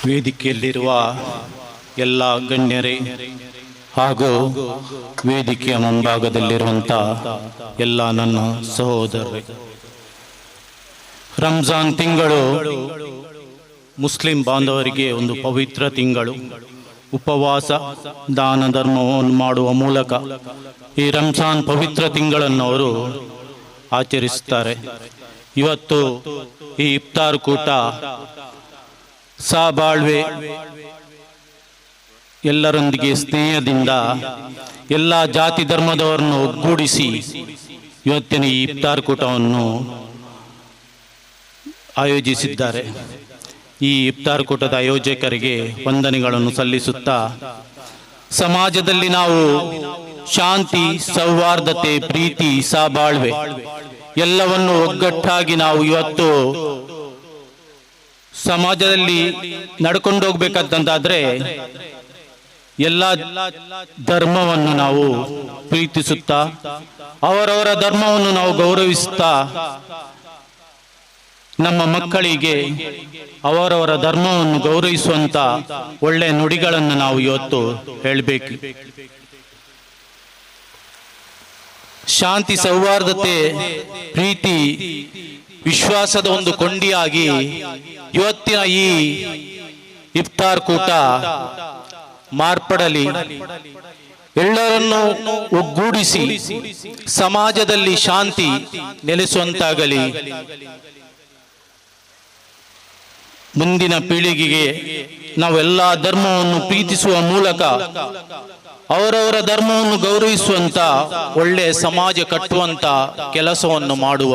ವೇದಿಕೆಯಲ್ಲಿರುವ ಎಲ್ಲ ಗಣ್ಯರೇ ಹಾಗೂ ವೇದಿಕೆಯ ಮುಂಭಾಗದಲ್ಲಿರುವಂಥ ಎಲ್ಲ ನನ್ನ ಸಹೋದರರೇ, ರಂಜಾನ್ ತಿಂಗಳು ಮುಸ್ಲಿಂ ಬಾಂಧವರಿಗೆ ಒಂದು ಪವಿತ್ರ ತಿಂಗಳು. ಉಪವಾಸ ದಾನ ಧರ್ಮವನ್ನು ಮಾಡುವ ಮೂಲಕ ಈ ರಂಜಾನ್ ಪವಿತ್ರ ತಿಂಗಳನ್ನು ಅವರು ಆಚರಿಸುತ್ತಾರೆ. ಇವತ್ತು ಈ ಇಫ್ತಾರ್ ಕೂಟ ಸಹಬಾಳ್ವೆ, ಎಲ್ಲರೊಂದಿಗೆ ಸ್ನೇಹದಿಂದ ಎಲ್ಲ ಜಾತಿ ಧರ್ಮದವರನ್ನು ಒಗ್ಗೂಡಿಸಿ ಇವತ್ತಿನ ಈ ಇಫ್ತಾರ್ ಕೂಟವನ್ನು ಆಯೋಜಿಸಿದ್ದಾರೆ. ಈ ಇಫ್ತಾರ್ ಕೂಟದ ಆಯೋಜಕರಿಗೆ ವಂದನೆಗಳನ್ನು ಸಲ್ಲಿಸುತ್ತಾ, ಸಮಾಜದಲ್ಲಿ ನಾವು ಶಾಂತಿ, ಸೌಹಾರ್ದತೆ, ಪ್ರೀತಿ, ಸಹಬಾಳ್ವೆ ಎಲ್ಲವನ್ನು ಒಗ್ಗಟ್ಟಾಗಿ ನಾವು ಇವತ್ತು ಸಮಾಜದಲ್ಲಿ ನಡ್ಕೊಂಡು ಹೋಗ್ಬೇಕಂತಾದ್ರೆ ಎಲ್ಲ ಧರ್ಮವನ್ನು ನಾವು ಪ್ರೀತಿಸುತ್ತಾ, ಅವರವರ ಧರ್ಮವನ್ನು ನಾವು ಗೌರವಿಸುತ್ತಾ, ನಮ್ಮ ಮಕ್ಕಳಿಗೆ ಅವರವರ ಧರ್ಮವನ್ನು ಗೌರವಿಸುವಂತ ಒಳ್ಳೆಯ ನುಡಿಗಳನ್ನು ನಾವು ಇವತ್ತು ಹೇಳಬೇಕು. ಶಾಂತಿ, ಸೌಹಾರ್ದತೆ, ಪ್ರೀತಿ, ವಿಶ್ವಾಸದ ಒಂದು ಕೊಂಡಿಯಾಗಿ ಇವತ್ತಿನ ಈ ಇಫ್ತಾರ್ ಕೂಟ ಮಾರ್ಪಡಲಿ. ಎಲ್ಲರನ್ನು ಒಗ್ಗೂಡಿಸಿ ಸಮಾಜದಲ್ಲಿ ಶಾಂತಿ ನೆಲೆಸುವಂತಾಗಲಿ. ಮುಂದಿನ ಪೀಳಿಗೆಗೆ ನಾವೆಲ್ಲ ಧರ್ಮವನ್ನು ಪ್ರೀತಿಸುವ ಮೂಲಕ ಅವರವರ ಧರ್ಮವನ್ನು ಗೌರವಿಸುವಂತ ಒಳ್ಳೆಯ ಸಮಾಜ ಕಟ್ಟುವಂತ ಕೆಲಸವನ್ನು ಮಾಡುವ.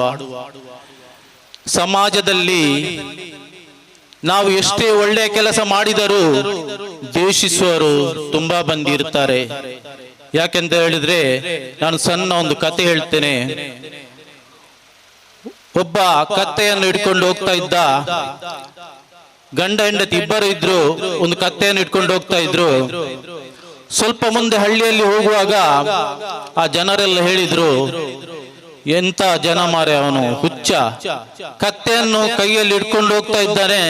ಸಮಾಜದಲ್ಲಿ ನಾವು ಎಷ್ಟೇ ಒಳ್ಳೆಯ ಕೆಲಸ ಮಾಡಿದರೂ ದ್ವೇಷಿಸುವವರು ತುಂಬಾ ಬಂದಿರ್ತಾರೆ. ಯಾಕೆಂತ ಹೇಳಿದ್ರೆ, ನಾನು ಸಣ್ಣ ಒಂದು ಕತೆ ಹೇಳ್ತೇನೆ. ಒಬ್ಬ ಕತ್ತೆಯನ್ನು ಹಿಡ್ಕೊಂಡು ಹೋಗ್ತಾ ಇದ್ದ. ಗಂಡ ಹೆಂಡತಿ ಇಬ್ಬರು ಇದ್ರು, ಒಂದು ಕತ್ತೆಯನ್ನು ಇಟ್ಕೊಂಡು ಹೋಗ್ತಾ ಇದ್ರು. ಸ್ವಲ್ಪ ಮುಂದೆ ಹಳ್ಳಿಯಲ್ಲಿ ಹೋಗುವಾಗ ಆ ಜನರೆಲ್ಲ ಹೇಳಿದ್ರು, ಎಂತ ಜನ ಮಾರೆ, ಅವನು ಹುಚ್ಚ, ಕತ್ತೆಯನ್ನು ಕೈಯಲ್ಲಿ ಇಟ್ಕೊಂಡು ಹೋಗ್ತಾ ಇದ್ದಾನೆ,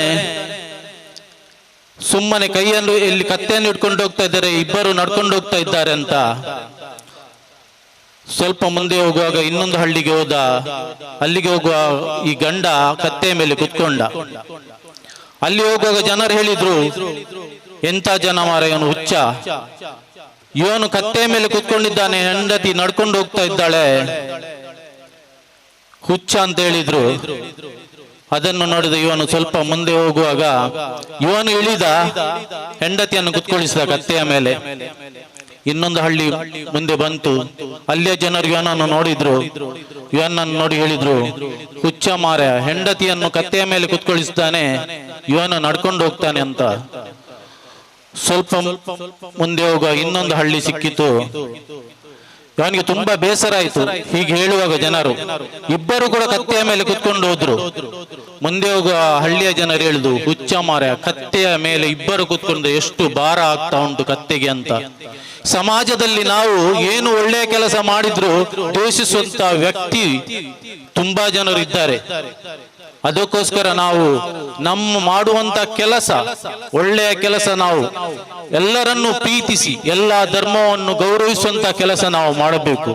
ಸುಮ್ಮನೆ ಕೈಯನ್ನು ಇಲ್ಲಿ ಕತ್ತೆಯನ್ನು ಇಟ್ಕೊಂಡು ಹೋಗ್ತಾ ಇದ್ದಾರೆ, ಇಬ್ಬರು ನಡ್ಕೊಂಡು ಹೋಗ್ತಾ ಇದ್ದಾರೆ ಅಂತ. ಸ್ವಲ್ಪ ಮುಂದೆ ಹೋಗುವಾಗ ಇನ್ನೊಂದು ಹಳ್ಳಿಗೆ ಹೋದ. ಅಲ್ಲಿಗೆ ಹೋಗುವ ಈ ಗಂಡ ಕತ್ತೆಯ ಮೇಲೆ ಕುತ್ಕೊಂಡ. ಅಲ್ಲಿ ಹೋಗುವಾಗ ಜನರು ಹೇಳಿದ್ರು, ಎಂತ ಜನ ಮಾರ, ಇವನು ಹುಚ್ಚ, ಇವನು ಕತ್ತೆಯ ಮೇಲೆ ಕುತ್ಕೊಂಡಿದ್ದಾನೆ, ಹೆಂಡತಿ ನಡ್ಕೊಂಡು ಹೋಗ್ತಾ ಇದ್ದಾಳೆ, ಹುಚ್ಚ ಅಂತ ಹೇಳಿದ್ರು. ಅದನ್ನು ನೋಡಿದ ಇವನು ಸ್ವಲ್ಪ ಮುಂದೆ ಹೋಗುವಾಗ ಇವನು ಇಳಿದ, ಹೆಂಡತಿಯನ್ನು ಕುತ್ಕೊಳಿಸಿದ ಕತ್ತೆಯ ಮೇಲೆ. ಇನ್ನೊಂದು ಹಳ್ಳಿ ಮುಂದೆ ಬಂತು. ಅಲ್ಲಿಯ ಜನರು ಇವನನ್ನು ನೋಡಿದ್ರು. ಇವನನ್ನು ನೋಡಿ ಹೇಳಿದ್ರು, ಹುಚ್ಚ ಮಾರ, ಹೆಂಡತಿಯನ್ನು ಕತ್ತೆಯ ಮೇಲೆ ಕುತ್ಕೊಳಿಸ್ತಾನೆ, ಇವನು ನಡ್ಕೊಂಡು ಹೋಗ್ತಾನೆ ಅಂತ. ಸ್ವಲ್ಪ ಮುಂದೆ ಹೋಗುವ ಇನ್ನೊಂದು ಹಳ್ಳಿ ಸಿಕ್ಕಿತು. ಇವನಿಗೆ ತುಂಬಾ ಬೇಸರ ಆಯ್ತು. ಹೀಗೆ ಹೇಳುವಾಗ ಜನರು ಇಬ್ಬರು ಕೂಡ ಕತ್ತೆಯ ಮೇಲೆ ಕುತ್ಕೊಂಡು ಹೋದ್ರು. ಮುಂದೆ ಹೋಗುವ ಹಳ್ಳಿಯ ಜನರು ಹೇಳುದು, ಹುಚ್ಚ ಮಾರ, ಕತ್ತೆಯ ಮೇಲೆ ಇಬ್ಬರು ಕುತ್ಕೊಂಡು ಎಷ್ಟು ಭಾರ ಆಗ್ತಾ ಉಂಟು ಕತ್ತೆಗೆ ಅಂತ. ಸಮಾಜದಲ್ಲಿ ನಾವು ಏನು ಒಳ್ಳೆಯ ಕೆಲಸ ಮಾಡಿದ್ರು ದ್ವೇಷಿಸುವಂತ ವ್ಯಕ್ತಿ ತುಂಬಾ ಜನರು ಇದ್ದಾರೆ. ಅದಕ್ಕೋಸ್ಕರ ನಾವು ನಮ್ಮ ಮಾಡುವಂತ ಕೆಲಸ, ಒಳ್ಳೆಯ ಕೆಲಸ, ನಾವು ಎಲ್ಲರನ್ನು ಪ್ರೀತಿಸಿ ಎಲ್ಲ ಧರ್ಮವನ್ನು ಗೌರವಿಸುವಂತ ಕೆಲಸ ನಾವು ಮಾಡಬೇಕು.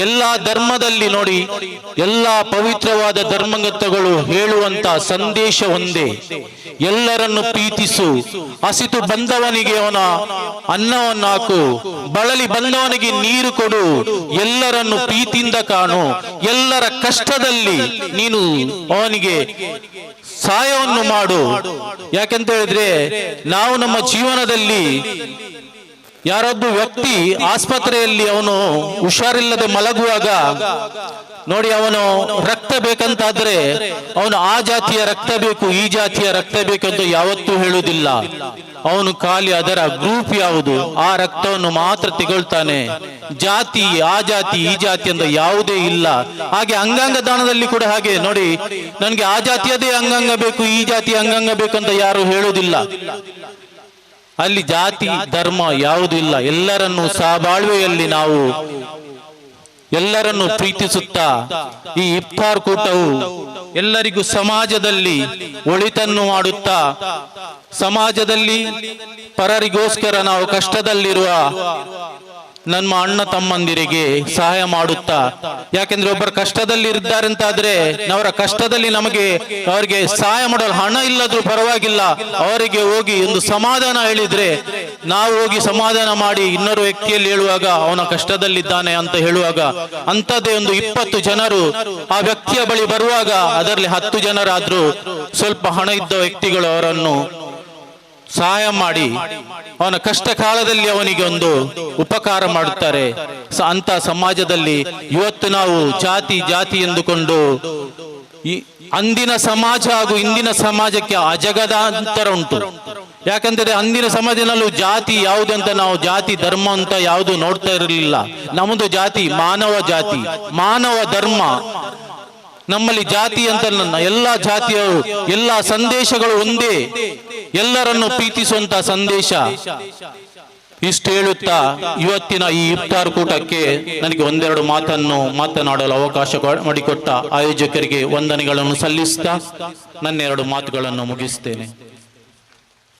ಎಲ್ಲ ಧರ್ಮದಲ್ಲಿ ನೋಡಿ, ಎಲ್ಲ ಪವಿತ್ರವಾದ ಧರ್ಮಗ್ರಂಥಗಳು ಹೇಳುವಂತ ಸಂದೇಶ ಒಂದೇ, ಎಲ್ಲರನ್ನು ಪ್ರೀತಿಸು, ಹಸಿತು ಬಂದವನಿಗೆ ಅವನ ಅನ್ನವನ್ನು ಹಾಕು, ಬಳಲಿ ಬಂದವನಿಗೆ ನೀರು ಕೊಡು, ಎಲ್ಲರನ್ನು ಪ್ರೀತಿಯಿಂದ ಕಾಣು, ಎಲ್ಲರ ಕಷ್ಟದಲ್ಲಿ ನೀನು ಅವನಿಗೆ ಸಹಾಯವನ್ನು ಮಾಡು. ಯಾಕೆಂತ ಹೇಳಿದ್ರೆ, ನಾವು ನಮ್ಮ ಜೀವನದಲ್ಲಿ ಯಾರೊಬ್ಬ ವ್ಯಕ್ತಿ ಆಸ್ಪತ್ರೆಯಲ್ಲಿ ಅವನು ಹುಷಾರಿಲ್ಲದೆ ಮಲಗುವಾಗ ನೋಡಿ, ಅವನು ರಕ್ತ ಬೇಕಂತಾದ್ರೆ ಅವನು ಆ ಜಾತಿಯ ರಕ್ತ ಬೇಕು, ಈ ಜಾತಿಯ ರಕ್ತ ಬೇಕಂತ ಯಾವತ್ತೂ ಹೇಳುವುದಿಲ್ಲ. ಅವನು ಖಾಲಿ ಅದರ ಗ್ರೂಪ್ ಯಾವುದು ಆ ರಕ್ತವನ್ನು ಮಾತ್ರ ತಗೊಳ್ತಾನೆ. ಜಾತಿ, ಆ ಜಾತಿ, ಈ ಜಾತಿ ಅಂತ ಯಾವುದೇ ಇಲ್ಲ. ಹಾಗೆ ಅಂಗಾಂಗ ದಾನದಲ್ಲಿ ಕೂಡ ಹಾಗೆ ನೋಡಿ, ನನಗೆ ಆ ಜಾತಿಯದೇ ಅಂಗಾಂಗ ಬೇಕು, ಈ ಜಾತಿಯ ಅಂಗಾಂಗ ಬೇಕು ಅಂತ ಯಾರು ಹೇಳುವುದಿಲ್ಲ. ಅಲ್ಲಿ ಜಾತಿ ಧರ್ಮ ಯಾವುದೂ ಇಲ್ಲ. ಎಲ್ಲರನ್ನು ಸಹಬಾಳ್ವೆಯಲ್ಲಿ ನಾವು ಎಲ್ಲರನ್ನು ಪ್ರೀತಿಸುತ್ತಾ ಈ ಇಫ್ತಾರ್ ಕೂಟವು ಎಲ್ಲರಿಗೂ ಸಮಾಜದಲ್ಲಿ ಒಳಿತನ್ನು ಮಾಡುತ್ತಾ, ಸಮಾಜದಲ್ಲಿ ಪರರಿಗೋಸ್ಕರ ನಾವು ಕಷ್ಟದಲ್ಲಿರುವ ನಮ್ಮ ಅಣ್ಣ ತಮ್ಮಂದಿರಿಗೆ ಸಹಾಯ ಮಾಡುತ್ತಾ, ಯಾಕೆಂದ್ರೆ ಒಬ್ಬರು ಕಷ್ಟದಲ್ಲಿ ಇದ್ದಾರೆ ಅಂತಾದ್ರೆ ಅವರ ಕಷ್ಟದಲ್ಲಿ ಅವರಿಗೆ ಸಹಾಯ ಮಾಡಲು ಹಣ ಇಲ್ಲದ್ರೂ ಪರವಾಗಿಲ್ಲ, ಅವರಿಗೆ ಹೋಗಿ ಒಂದು ಸಮಾಧಾನ ಹೇಳಿದ್ರೆ, ನಾವು ಹೋಗಿ ಸಮಾಧಾನ ಮಾಡಿ ಇನ್ನೊರು ವ್ಯಕ್ತಿಯಲ್ಲಿ ಹೇಳುವಾಗ ಅವನ ಕಷ್ಟದಲ್ಲಿದ್ದಾನೆ ಅಂತ ಹೇಳುವಾಗ, ಅಂಥದ್ದೇ ಒಂದು 20 ಜನರು ಆ ವ್ಯಕ್ತಿಯ ಬಳಿ ಬರುವಾಗ ಅದರಲ್ಲಿ 10 ಜನರಾದ್ರೂ ಸ್ವಲ್ಪ ಹಣ ಇದ್ದ ವ್ಯಕ್ತಿಗಳು ಅವರನ್ನು ಸಹಾಯ ಮಾಡಿ ಅವನ ಕಷ್ಟ ಕಾಲದಲ್ಲಿ ಅವನಿಗೆ ಒಂದು ಉಪಕಾರ ಮಾಡುತ್ತಾರೆ. ಅಂತ ಸಮಾಜದಲ್ಲಿ ಇವತ್ತು ನಾವು ಜಾತಿ ಎಂದುಕೊಂಡು ಅಂದಿನ ಸಮಾಜ ಹಾಗೂ ಇಂದಿನ ಸಮಾಜಕ್ಕೆ ಅಜಗದಾಂತರ ಉಂಟು. ಯಾಕಂದ್ರೆ ಅಂದಿನ ಸಮಾಜದಲ್ಲೂ ಜಾತಿ ಯಾವುದು ಅಂತ ನಾವು ಜಾತಿ ಧರ್ಮ ಅಂತ ಯಾವುದು ನೋಡ್ತಾ ಇರಲಿಲ್ಲ. ನಮ್ಮದು ಜಾತಿ ಮಾನವ ಧರ್ಮ. ನಮ್ಮಲ್ಲಿ ಜಾತಿ ಅಂತ ಎಲ್ಲ ಜಾತಿಯವರು, ಎಲ್ಲ ಸಂದೇಶಗಳು ಒಂದೇ, ಎಲ್ಲರನ್ನು ಪ್ರೀತಿಸುವಂತ ಸಂದೇಶ. ಇಷ್ಟು ಹೇಳುತ್ತಾ ಇವತ್ತಿನ ಈ ಇಫ್ತಾರ್ ಕೂಟಕ್ಕೆ ನನಗೆ ಒಂದೆರಡು ಮಾತನ್ನು ಮಾತನಾಡಲು ಅವಕಾಶ ಮಾಡಿಕೊಟ್ಟ ಆಯೋಜಕರಿಗೆ ವಂದನೆಗಳನ್ನು ಸಲ್ಲಿಸ್ತಾ ನನ್ನ 2 ಮಾತುಗಳನ್ನು ಮುಗಿಸ್ತೇನೆ.